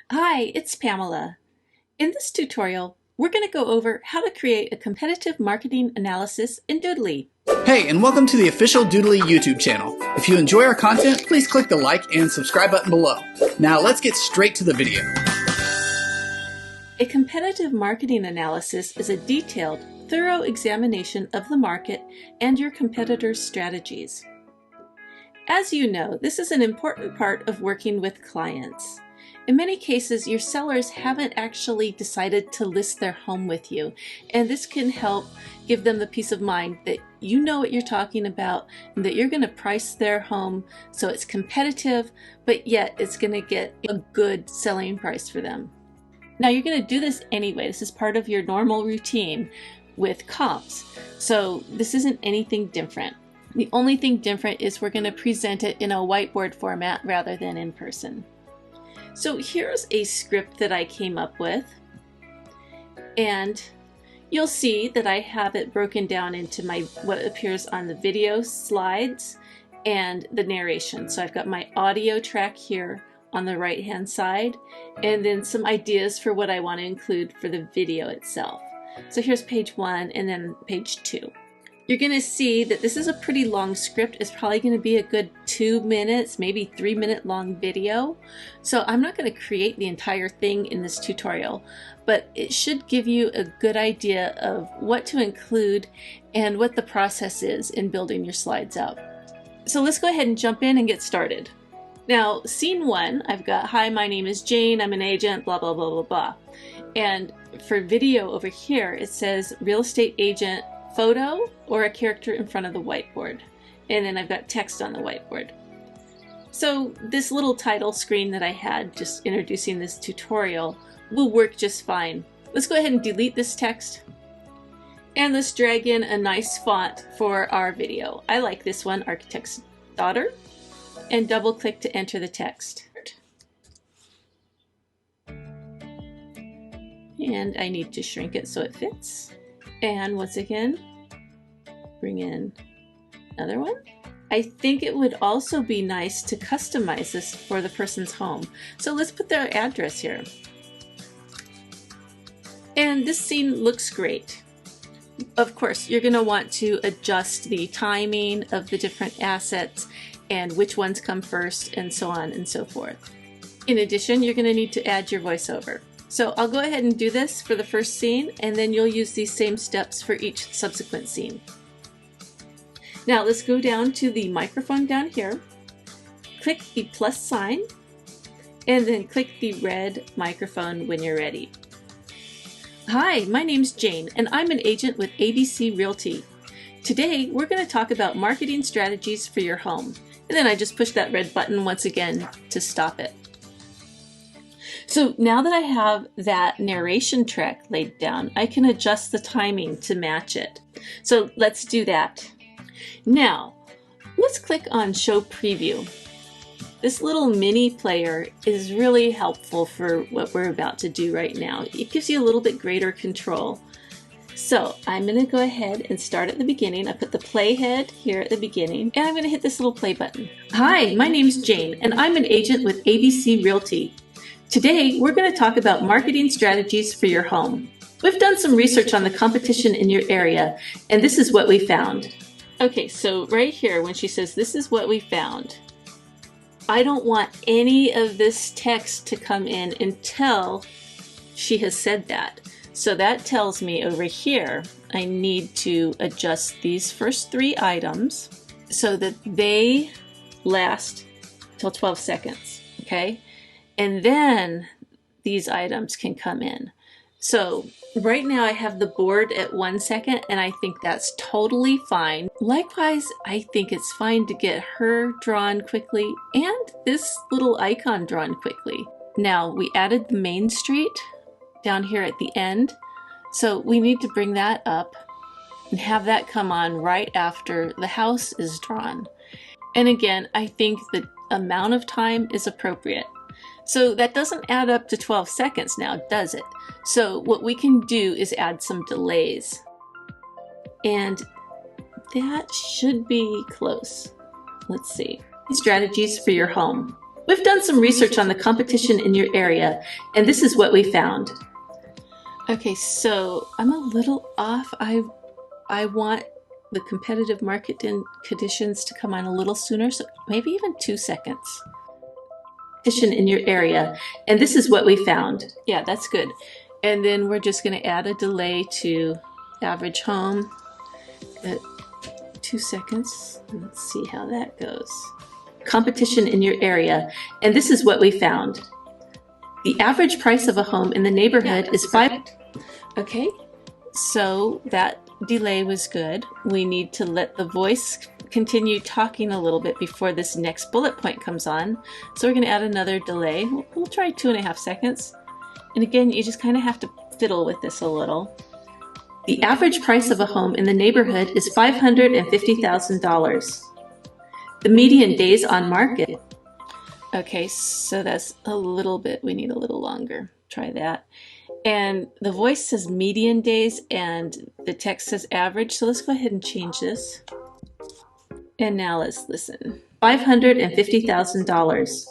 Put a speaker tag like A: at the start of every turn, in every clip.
A: Hi, it's Pamela. In this tutorial, we're going to go over how to create a competitive marketing analysis in Doodly.
B: Hey, and welcome to the official Doodly YouTube channel. If you enjoy our content, please click the like and subscribe button below. Now let's get straight to the video.
A: A competitive marketing analysis is a detailed, thorough examination of the market and your competitors' strategies. As you know, this is an important part of working with clients. In many cases, your sellers haven't actually decided to list their home with you, and this can help give them the peace of mind that you know what you're talking about and that you're going to price their home so it's competitive, but yet it's going to get a good selling price for them. Now, you're going to do this anyway. This is part of your normal routine with comps, so this isn't anything different. The only thing different is we're going to present it in a whiteboard format rather than in person. So here's a script that I came up with, and you'll see that I have it broken down into what appears on the video slides and the narration. So I've got my audio track here on the right hand side, and then some ideas for what I want to include for the video itself. So here's page 1 and then page 2. You're going to see that this is a pretty long script. It's probably going to be a good 2 minutes, maybe 3-minute long video. So I'm not going to create the entire thing in this tutorial, but it should give you a good idea of what to include and what the process is in building your slides out. So let's go ahead and jump in and get started. Now, scene 1, I've got, hi, my name is Jane, I'm an agent, blah, blah, blah, blah, blah. And for video over here, it says real estate agent photo or a character in front of the whiteboard. And then I've got text on the whiteboard. So this little title screen that I had just introducing this tutorial will work just fine. Let's go ahead and delete this text. And let's drag in a nice font for our video. I like this one, Architect's Daughter. And double click to enter the text. And I need to shrink it so it fits. And once again, bring in another one. I think it would also be nice to customize this for the person's home. So let's put their address here. And this scene looks great. Of course, you're going to want to adjust the timing of the different assets and which ones come first and so on and so forth. In addition, you're going to need to add your voiceover. So I'll go ahead and do this for the first scene, and then you'll use these same steps for each subsequent scene. Now let's go down to the microphone down here, click the plus sign, and then click the red microphone when you're ready. Hi, my name's Jane, and I'm an agent with ABC Realty. Today, we're going to talk about marketing strategies for your home. And then I just push that red button once again to stop it. So now that I have that narration track laid down, I can adjust the timing to match it. So let's do that. Now, let's click on Show Preview. This little mini player is really helpful for what we're about to do right now. It gives you a little bit greater control. So I'm going to go ahead and start at the beginning. I put the playhead here at the beginning, and I'm going to hit this little play button. Hi, my name's Jane, and I'm an agent with ABC Realty. Today, we're going to talk about marketing strategies for your home. We've done some research on the competition in your area, and this is what we found. Okay, so right here, when she says, this is what we found, I don't want any of this text to come in until she has said that. So that tells me over here, I need to adjust these first 3 items so that they last till 12 seconds, okay? And then these items can come in. So right now I have the board at 1 second, and I think that's totally fine. Likewise, I think it's fine to get her drawn quickly and this little icon drawn quickly. Now we added the main street down here at the end. So we need to bring that up and have that come on right after the house is drawn. And again, I think the amount of time is appropriate. So that doesn't add up to 12 seconds now, does it? So what we can do is add some delays. And that should be close. Let's see. Strategies for your home. We've done some research on the competition in your area, and this is what we found. Okay, so I'm a little off. I want the competitive market conditions to come on a little sooner, so maybe even 2 seconds. Competition in your area, and this is what we found. Yeah, that's good. And then we're just going to add a delay to average home at 2 seconds. Let's see how that goes. Competition in your area, and this is what we found. The average price of a home in the neighborhood is $5. Okay, so that delay was good. We need to let the voice continue talking a little bit before this next bullet point comes on. So we're going to add another delay. We'll try 2.5 seconds. And again, you just kind of have to fiddle with this a little. The average price of a home in the neighborhood is $550,000. The median days on market. Okay, so that's a little bit, we need a little longer. Try that. And the voice says median days and the text says average. So let's go ahead and change this. And now let's listen. $550,000.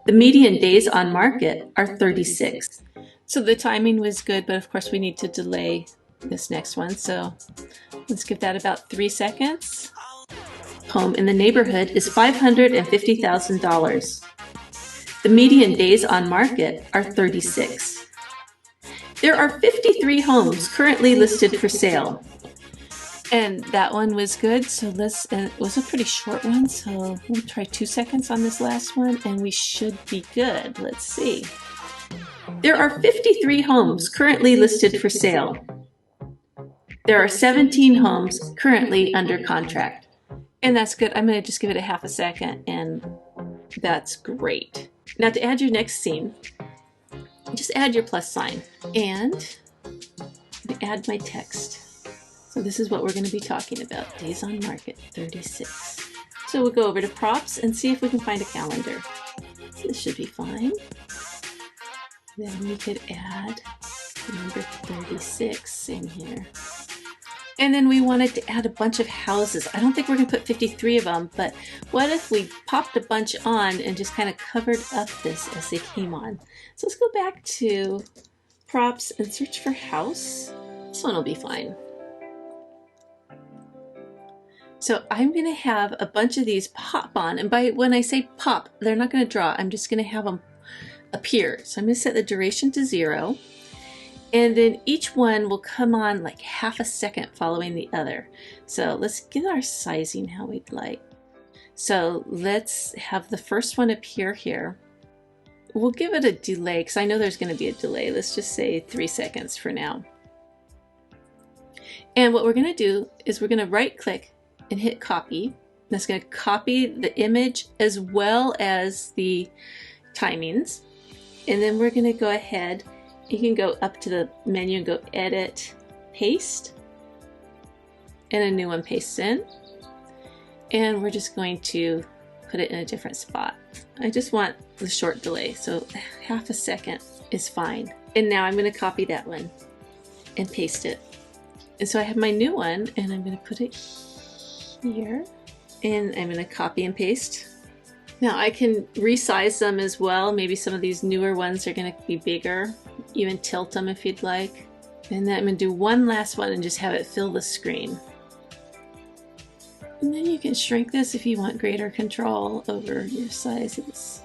A: The median days on market are 36. So the timing was good, but of course we need to delay this next one. So let's give that about 3 seconds. Home in the neighborhood is $550,000. The median days on market are 36. There are 53 homes currently listed for sale. And that one was good, so it was a pretty short one, so we'll try 2 seconds on this last one, and we should be good. Let's see. There are 53 homes currently listed for sale. There are 17 homes currently under contract. And that's good. I'm going to just give it a half a second, and that's great. Now to add your next scene, just add your plus sign, and add my text. So this is what we're going to be talking about. Days on market, 36. So we'll go over to props and see if we can find a calendar. This should be fine. Then we could add number 36 in here. And then we wanted to add a bunch of houses. I don't think we're going to put 53 of them, but what if we popped a bunch on and just kind of covered up this as they came on? So let's go back to props and search for house. This one will be fine. So I'm going to have a bunch of these pop on, and when I say pop, they're not going to draw. I'm just going to have them appear. So I'm going to set the duration to 0, and then each one will come on like half a second following the other. So let's get our sizing how we'd like. So let's have the first one appear here. We'll give it a delay because I know there's going to be a delay. Let's just say 3 seconds for now. And what we're going to do is we're going to right click and hit copy. That's going to copy the image as well as the timings. And then we're going to go ahead, you can go up to the menu and go edit, paste, and a new one pastes in. And we're just going to put it in a different spot. I just want the short delay, so half a second is fine. And now I'm going to copy that one and paste it. And so I have my new one, and I'm going to put it here, and I'm going to copy and paste. Now I can resize them as well. Maybe some of these newer ones are going to be bigger. Even tilt them if you'd like. And then I'm going to do one last one and just have it fill the screen. And then you can shrink this if you want greater control over your sizes.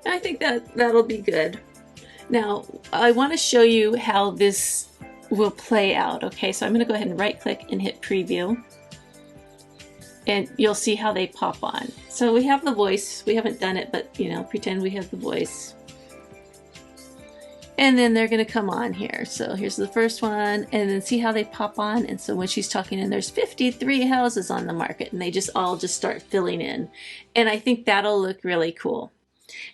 A: I think that'll be good. Now I want to show you how this will play out. Okay, so I'm going to go ahead and right click and hit preview. And you'll see how they pop on. So we have the voice. We haven't done it, but pretend we have the voice. And then they're going to come on here. So here's the first one, and then see how they pop on. And so when she's talking, and there's 53 houses on the market, and they just all start filling in. And I think that'll look really cool.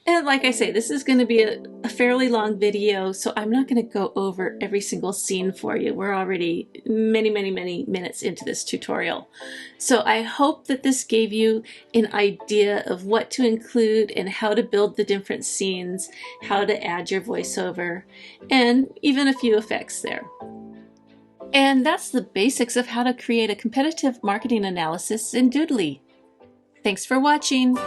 A: And like I say, this is going to be a fairly long video, so I'm not going to go over every single scene for you. We're already many minutes into this tutorial. So I hope that this gave you an idea of what to include and how to build the different scenes, how to add your voiceover, and even a few effects there. And that's the basics of how to create a competitive marketing analysis in Doodly. Thanks for watching.